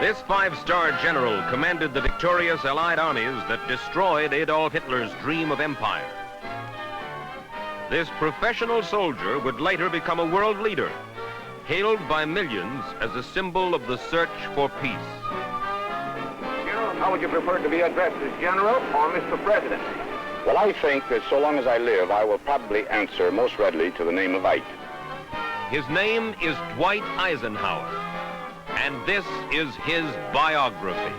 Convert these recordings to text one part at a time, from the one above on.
This five-star general commanded the victorious Allied armies that destroyed Adolf Hitler's dream of empire. This professional soldier would later become a world leader, hailed by millions as a symbol of the search for peace. General, how would you prefer to be addressed, as General or Mr. President? Well, I think that so long as I live, I will probably answer most readily to the name of Ike. His name is Dwight Eisenhower, and this is his biography.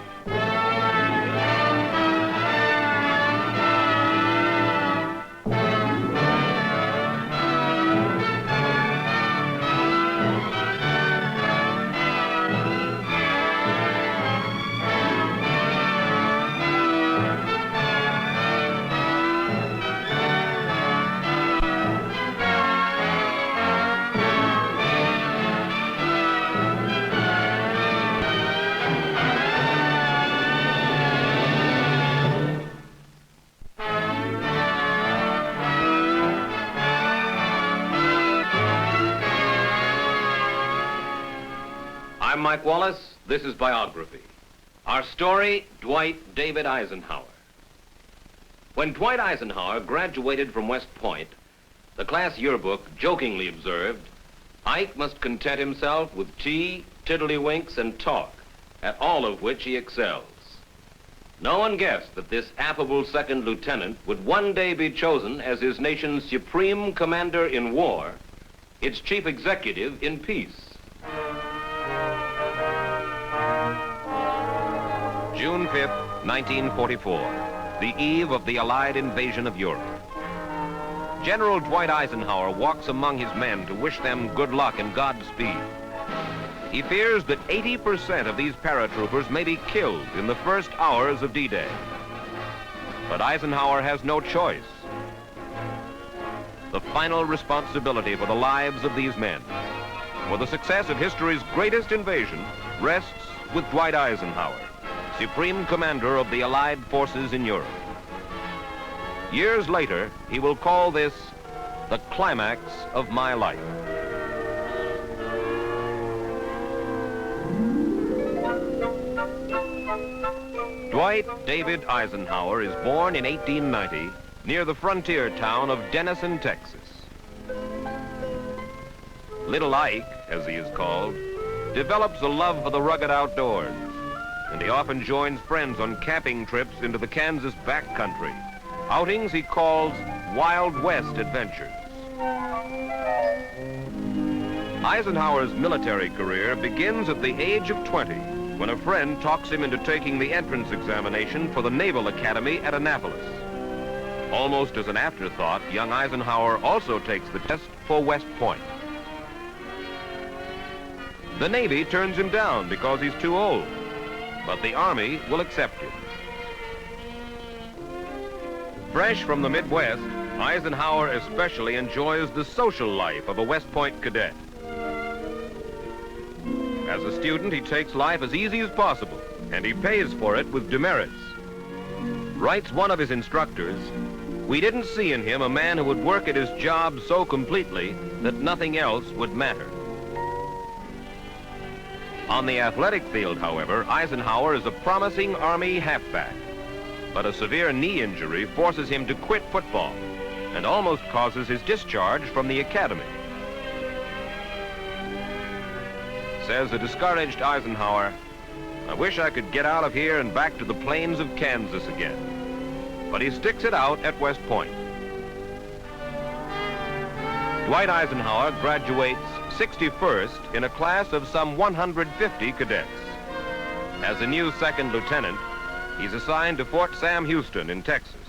I'm Mike Wallace. This is Biography. Our story, Dwight David Eisenhower. When Dwight Eisenhower graduated from West Point, the class yearbook jokingly observed, Ike must content himself with tea, tiddlywinks, and talk, at all of which he excels. No one guessed that this affable second lieutenant would one day be chosen as his nation's supreme commander in war, its chief executive in peace. June 5th, 1944, the eve of the Allied invasion of Europe. General Dwight Eisenhower walks among his men to wish them good luck and Godspeed. He fears that 80% of these paratroopers may be killed in the first hours of D-Day. But Eisenhower has no choice. The final responsibility for the lives of these men, for the success of history's greatest invasion, rests with Dwight Eisenhower, Supreme Commander of the Allied forces in Europe. Years later, he will call this the climax of my life. Dwight David Eisenhower is born in 1890 near the frontier town of Denison, Texas. Little Ike, as he is called, develops a love for the rugged outdoors, and he often joins friends on camping trips into the Kansas backcountry, outings he calls Wild West adventures. Eisenhower's military career begins at the age of 20, when a friend talks him into taking the entrance examination for the Naval Academy at Annapolis. Almost as an afterthought, young Eisenhower also takes the test for West Point. The Navy turns him down because he's too old, but the Army will accept him. Fresh from the Midwest, Eisenhower especially enjoys the social life of a West Point cadet. As a student, he takes life as easy as possible, and he pays for it with demerits. Writes one of his instructors, "We didn't see in him a man who would work at his job so completely that nothing else would matter." On the athletic field, however, Eisenhower is a promising Army halfback, but a severe knee injury forces him to quit football and almost causes his discharge from the academy. Says a discouraged Eisenhower, "I wish I could get out of here and back to the plains of Kansas again." But he sticks it out at West Point. Dwight Eisenhower graduates 61st in a class of some 150 cadets. As a new second lieutenant, he's assigned to Fort Sam Houston in Texas.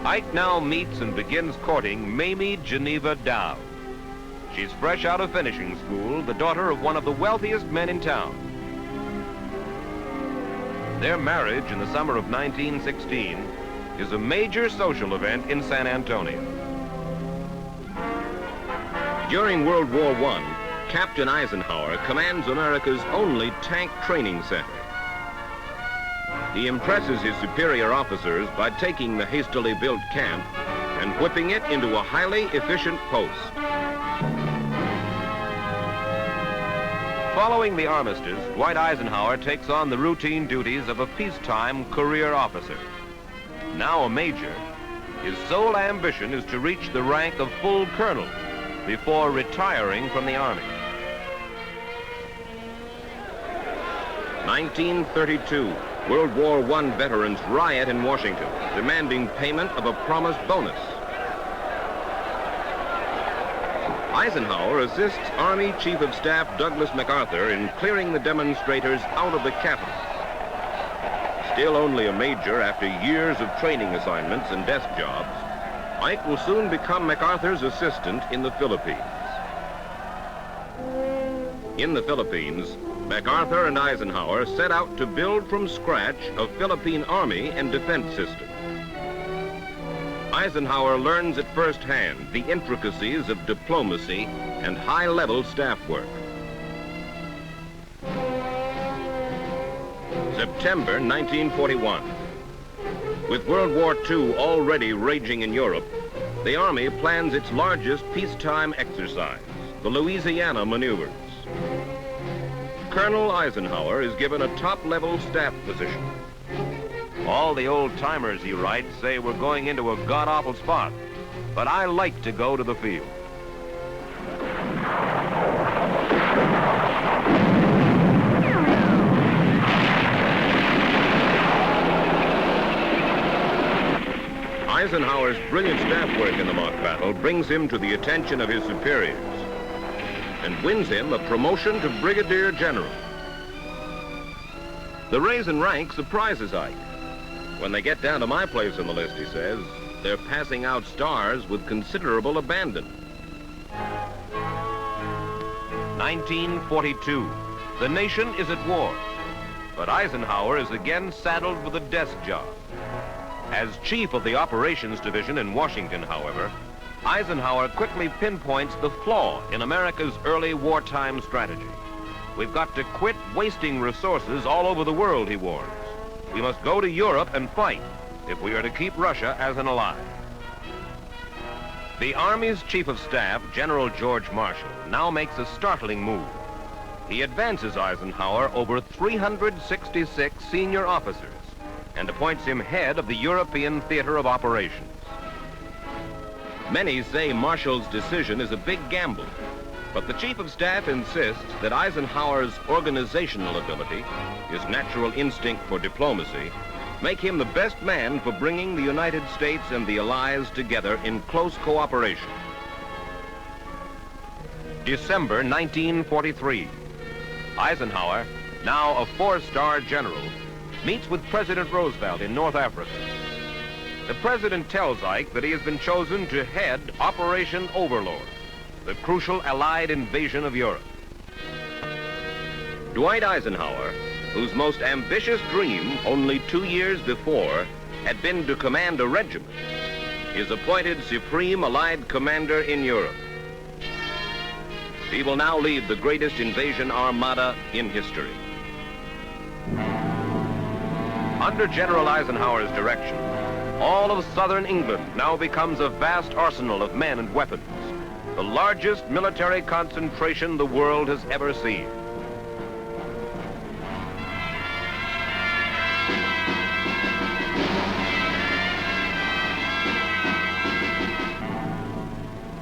Ike now meets and begins courting Mamie Geneva Dow. She's fresh out of finishing school, the daughter of one of the wealthiest men in town. Their marriage in the summer of 1916 is a major social event in San Antonio. During World War I, Captain Eisenhower commands America's only tank training center. He impresses his superior officers by taking the hastily built camp and whipping it into a highly efficient post. Following the armistice, Dwight Eisenhower takes on the routine duties of a peacetime career officer. Now a major, his sole ambition is to reach the rank of full colonel before retiring from the Army. 1932, World War I veterans riot in Washington, demanding payment of a promised bonus. Eisenhower assists Army Chief of Staff Douglas MacArthur in clearing the demonstrators out of the Capitol. Still only a major after years of training assignments and desk jobs, Ike will soon become MacArthur's assistant in the Philippines. In the Philippines, MacArthur and Eisenhower set out to build from scratch a Philippine army and defense system. Eisenhower learns at first hand the intricacies of diplomacy and high-level staff work. September 1941. With World War II already raging in Europe, the Army plans its largest peacetime exercise, the Louisiana maneuvers. Colonel Eisenhower is given a top-level staff position. All the old-timers, he writes, say we're going into a god-awful spot, but I like to go to the field. Eisenhower's brilliant staff work in the mock battle brings him to the attention of his superiors and wins him a promotion to brigadier general. The raise in rank surprises Ike. When they get down to my place on the list, he says, they're passing out stars with considerable abandon. 1942. The nation is at war, but Eisenhower is again saddled with a desk job. As chief of the operations division in Washington, however, Eisenhower quickly pinpoints the flaw in America's early wartime strategy. We've got to quit wasting resources all over the world, he warns. We must go to Europe and fight if we are to keep Russia as an ally. The Army's Chief of Staff, General George Marshall, now makes a startling move. He advances Eisenhower over 366 senior officers and appoints him head of the European Theater of Operations. Many say Marshall's decision is a big gamble, but the Chief of Staff insists that Eisenhower's organizational ability, his natural instinct for diplomacy, make him the best man for bringing the United States and the Allies together in close cooperation. December 1943. Eisenhower, now a four-star general, meets with President Roosevelt in North Africa. The president tells Ike that he has been chosen to head Operation Overlord, the crucial Allied invasion of Europe. Dwight Eisenhower, whose most ambitious dream only 2 years before had been to command a regiment, is appointed Supreme Allied Commander in Europe. He will now lead the greatest invasion armada in history. Under General Eisenhower's direction, all of southern England now becomes a vast arsenal of men and weapons, the largest military concentration the world has ever seen.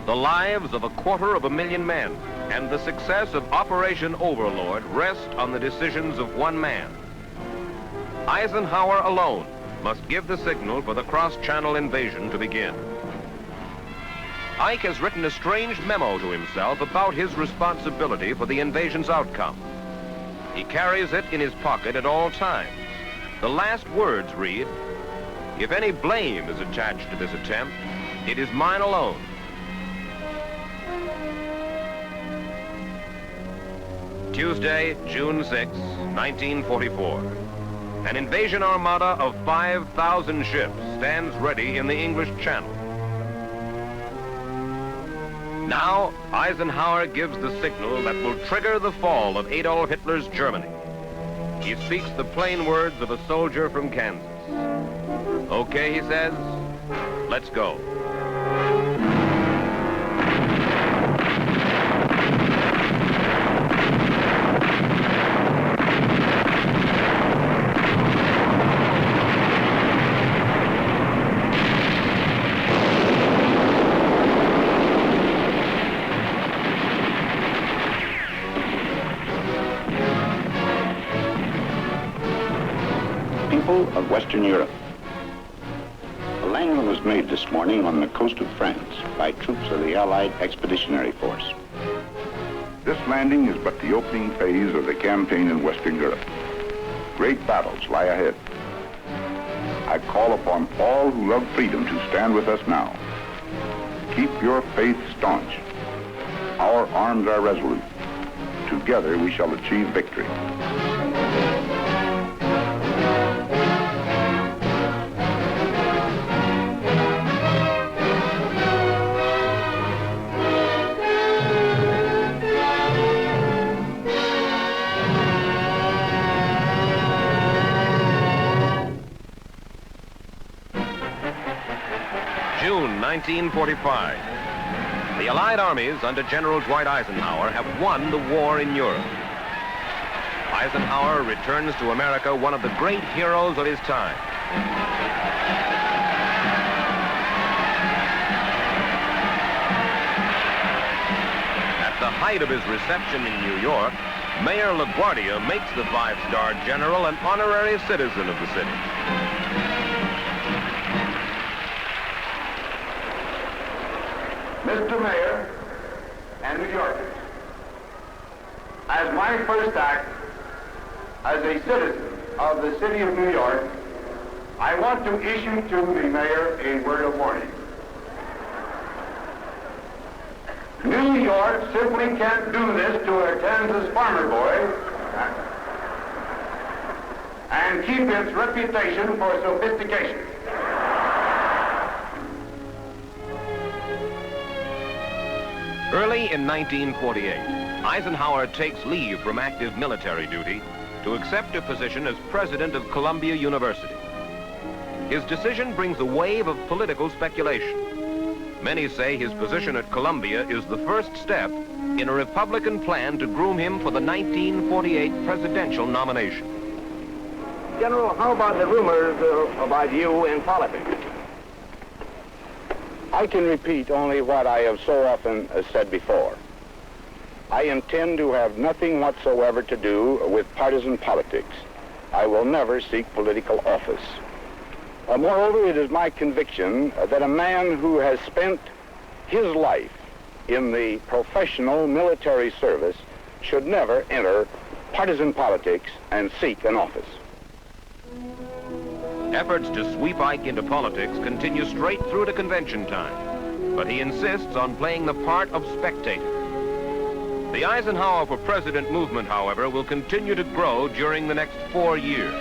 The lives of 250,000 men and the success of Operation Overlord rest on the decisions of one man. Eisenhower alone must give the signal for the cross-channel invasion to begin. Ike has written a strange memo to himself about his responsibility for the invasion's outcome. He carries it in his pocket at all times. The last words read, "If any blame is attached to this attempt, it is mine alone." Tuesday, June 6, 1944. An invasion armada of 5,000 ships stands ready in the English Channel. Now, Eisenhower gives the signal that will trigger the fall of Adolf Hitler's Germany. He speaks the plain words of a soldier from Kansas. Okay, he says, let's go. General of Western Europe. A landing was made this morning on the coast of France by troops of the Allied Expeditionary Force. This landing is but the opening phase of the campaign in Western Europe. Great battles lie ahead. I call upon all who love freedom to stand with us now. Keep your faith staunch. Our arms are resolute. Together we shall achieve victory. June 1945. The Allied armies under General Dwight Eisenhower have won the war in Europe. Eisenhower returns to America one of the great heroes of his time. At the height of his reception in New York, Mayor LaGuardia makes the five-star general an honorary citizen of the city. Mr. Mayor and New Yorkers, as my first act as a citizen of the city of New York, I want to issue to the mayor a word of warning. New York simply can't do this to a Kansas farmer boy and keep its reputation for sophistication. Early in 1948, Eisenhower takes leave from active military duty to accept a position as president of Columbia University. His decision brings a wave of political speculation. Many say his position at Columbia is the first step in a Republican plan to groom him for the 1948 presidential nomination. General, how about the rumors about you in politics? I can repeat only what I have so often said before. I intend to have nothing whatsoever to do with partisan politics. I will never seek political office. Moreover, it is my conviction that a man who has spent his life in the professional military service should never enter partisan politics and seek an office. Efforts to sweep Ike into politics continue straight through to convention time, but he insists on playing the part of spectator. The Eisenhower for President movement, however, will continue to grow during the next 4 years.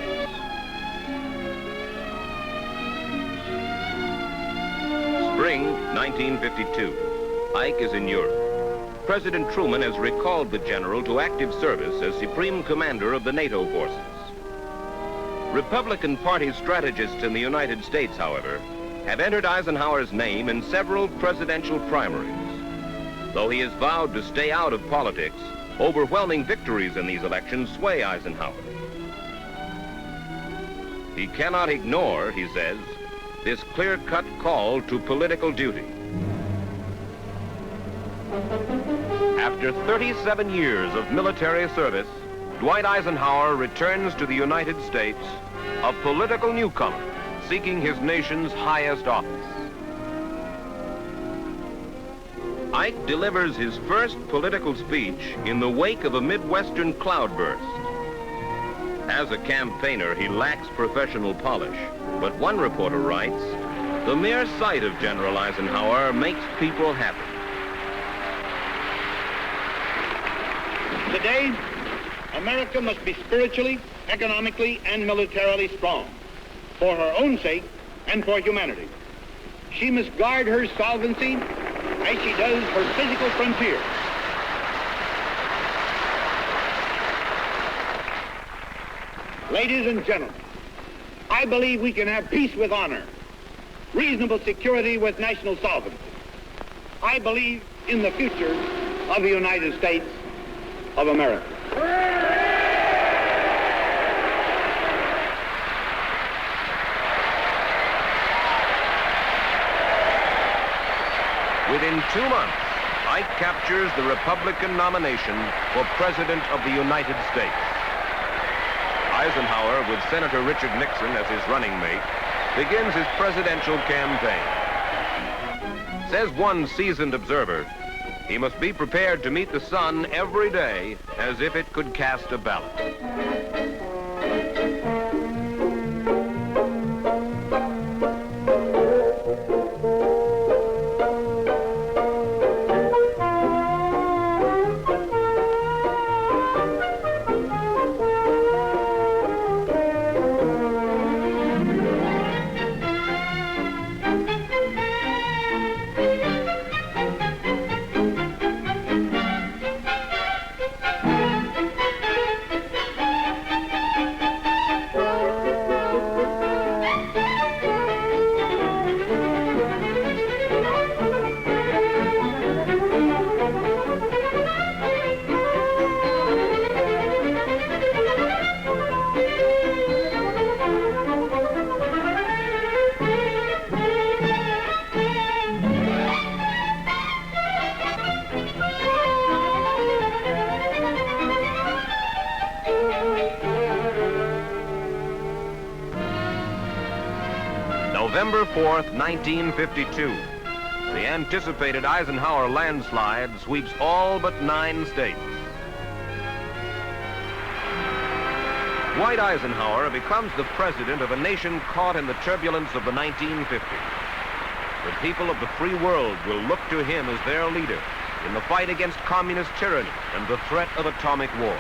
Spring 1952. Ike is in Europe. President Truman has recalled the general to active service as Supreme Commander of the NATO forces. Republican Party strategists in the United States, however, have entered Eisenhower's name in several presidential primaries. Though he has vowed to stay out of politics, overwhelming victories in these elections sway Eisenhower. He cannot ignore, he says, this clear-cut call to political duty. After 37 years of military service, Dwight Eisenhower returns to the United States, a political newcomer seeking his nation's highest office. Ike delivers his first political speech in the wake of a Midwestern cloudburst. As a campaigner, he lacks professional polish, but one reporter writes, "The mere sight of General Eisenhower makes people happy." Today, America must be spiritually, economically, and militarily strong, for her own sake and for humanity. She must guard her solvency as she does her physical frontier. Ladies and gentlemen, I believe we can have peace with honor, reasonable security with national solvency. I believe in the future of the United States of America. Within 2 months, Ike captures the Republican nomination for President of the United States. Eisenhower, with Senator Richard Nixon as his running mate, begins his presidential campaign. Says one seasoned observer, he must be prepared to meet the sun every day as if it could cast a ballot. November 4th, 1952. The anticipated Eisenhower landslide sweeps all but 9 states. Dwight Eisenhower becomes the president of a nation caught in the turbulence of the 1950s. The people of the free world will look to him as their leader in the fight against communist tyranny and the threat of atomic war.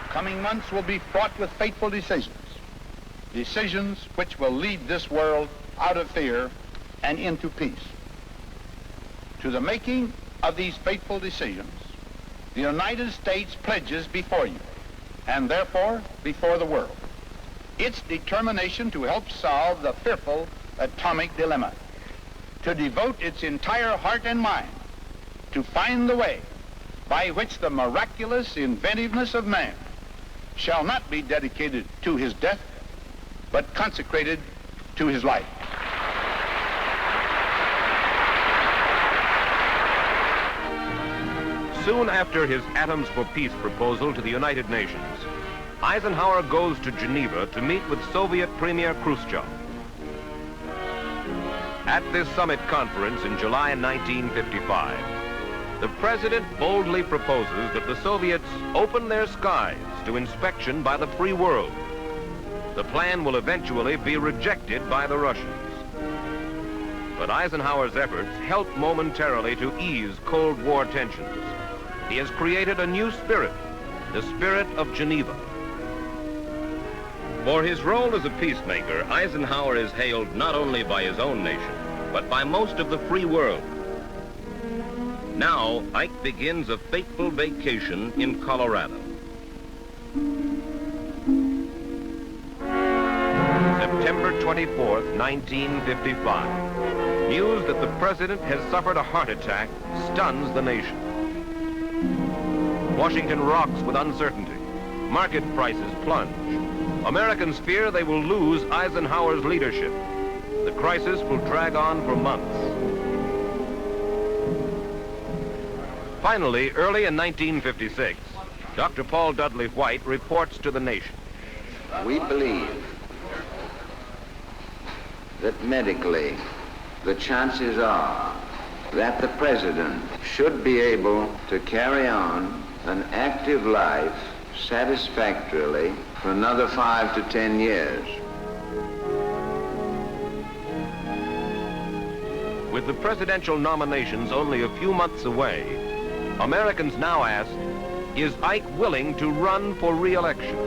Coming months will be fraught with fateful decisions. Decisions which will lead this world out of fear and into peace. To the making of these fateful decisions, the United States pledges before you, and therefore before the world, its determination to help solve the fearful atomic dilemma, to devote its entire heart and mind to find the way by which the miraculous inventiveness of man shall not be dedicated to his death, but consecrated to his life. Soon after his Atoms for Peace proposal to the United Nations, Eisenhower goes to Geneva to meet with Soviet Premier Khrushchev. At this summit conference in July 1955, the president boldly proposes that the Soviets open their skies to inspection by the free world. The plan will eventually be rejected by the Russians. But Eisenhower's efforts help momentarily to ease Cold War tensions. He has created a new spirit, the spirit of Geneva. For his role as a peacemaker, Eisenhower is hailed not only by his own nation, but by most of the free world. Now, Ike begins a fateful vacation in Colorado. September 24th, 1955. News that the president has suffered a heart attack stuns the nation. Washington rocks with uncertainty. Market prices plunge. Americans fear they will lose Eisenhower's leadership. The crisis will drag on for months. Finally, early in 1956, Dr. Paul Dudley White reports to the nation. We believe that medically the chances are that the president should be able to carry on an active life satisfactorily for another 5 to 10 years. With the presidential nominations only a few months away, Americans now ask, is Ike willing to run for re-election?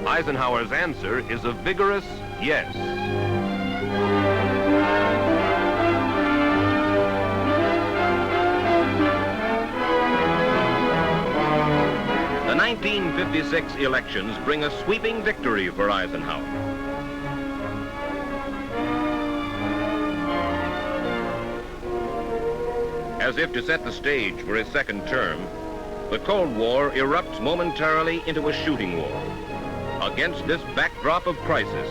Eisenhower's answer is a vigorous yes. The 1956 elections bring a sweeping victory for Eisenhower. As if to set the stage for his second term, the Cold War erupts momentarily into a shooting war. Against this backdrop of crisis,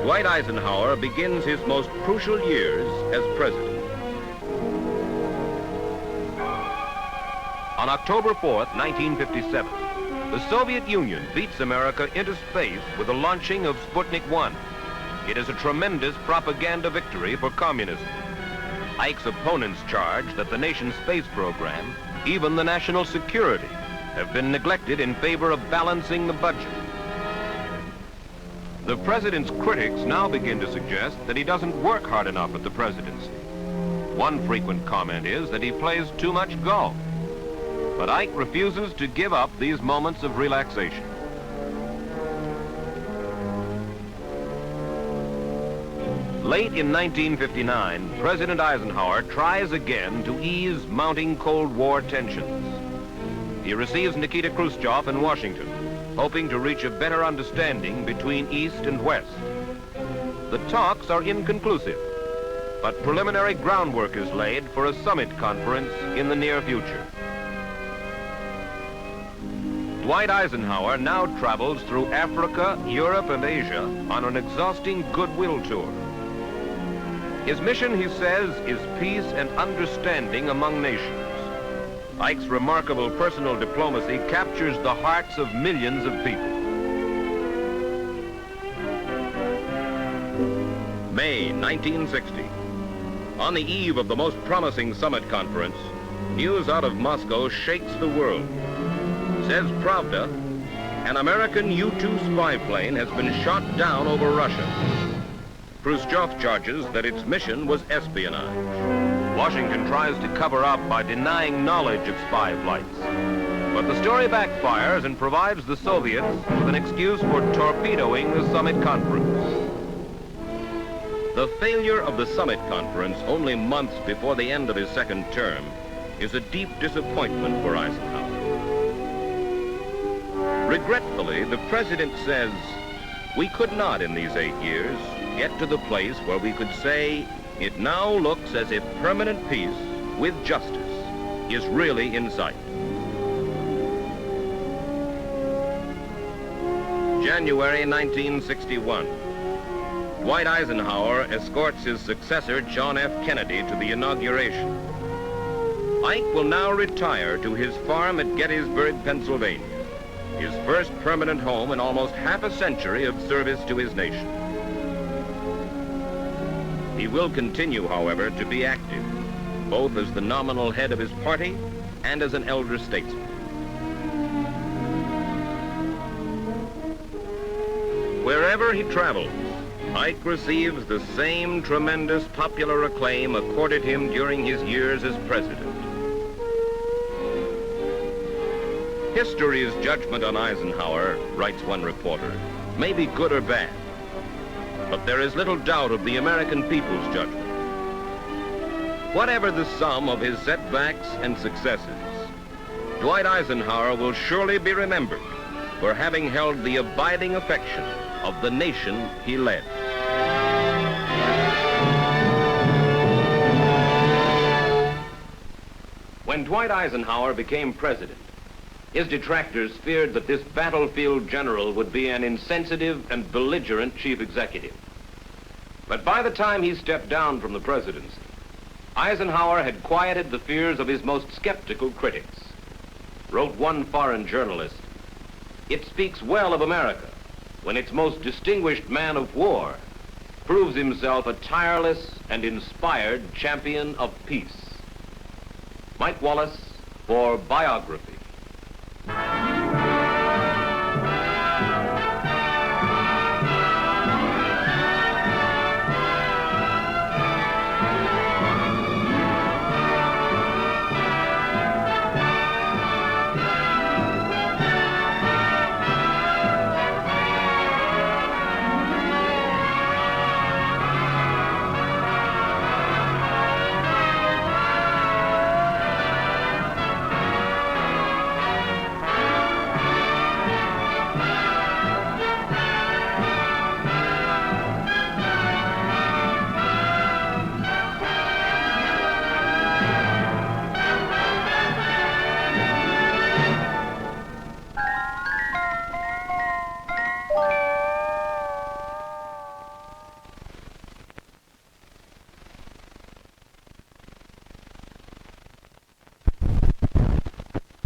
Dwight Eisenhower begins his most crucial years as president. On October 4th, 1957, the Soviet Union beats America into space with the launching of Sputnik 1. It is a tremendous propaganda victory for communism. Ike's opponents charge that the nation's space program, even the national security, have been neglected in favor of balancing the budget. The president's critics now begin to suggest that he doesn't work hard enough at the presidency. One frequent comment is that he plays too much golf. But Ike refuses to give up these moments of relaxation. Late in 1959, President Eisenhower tries again to ease mounting Cold War tensions. He receives Nikita Khrushchev in Washington, hoping to reach a better understanding between East and West. The talks are inconclusive, but preliminary groundwork is laid for a summit conference in the near future. Dwight Eisenhower now travels through Africa, Europe, and Asia on an exhausting goodwill tour. His mission, he says, is peace and understanding among nations. Ike's remarkable personal diplomacy captures the hearts of millions of people. May 1960. On the eve of the most promising summit conference, news out of Moscow shakes the world. Says Pravda, an American U-2 spy plane has been shot down over Russia. Khrushchev charges that its mission was espionage. Washington tries to cover up by denying knowledge of spy flights. But the story backfires and provides the Soviets with an excuse for torpedoing the summit conference. The failure of the summit conference only months before the end of his second term is a deep disappointment for Eisenhower. Regretfully, the president says, we could not in these 8 years get to the place where we could say it now looks as if permanent peace with justice is really in sight. January 1961. Dwight Eisenhower escorts his successor, John F. Kennedy, to the inauguration. Ike will now retire to his farm at Gettysburg, Pennsylvania, his first permanent home in almost half a century of service to his nation. He will continue, however, to be active, both as the nominal head of his party and as an elder statesman. Wherever he travels, Ike receives the same tremendous popular acclaim accorded him during his years as president. History's judgment on Eisenhower, writes one reporter, may be good or bad, but there is little doubt of the American people's judgment. Whatever the sum of his setbacks and successes, Dwight Eisenhower will surely be remembered for having held the abiding affection of the nation he led. When Dwight Eisenhower became president, his detractors feared that this battlefield general would be an insensitive and belligerent chief executive. But by the time he stepped down from the presidency, Eisenhower had quieted the fears of his most skeptical critics. Wrote one foreign journalist, "It speaks well of America when its most distinguished man of war proves himself a tireless and inspired champion of peace." Mike Wallace for Biography.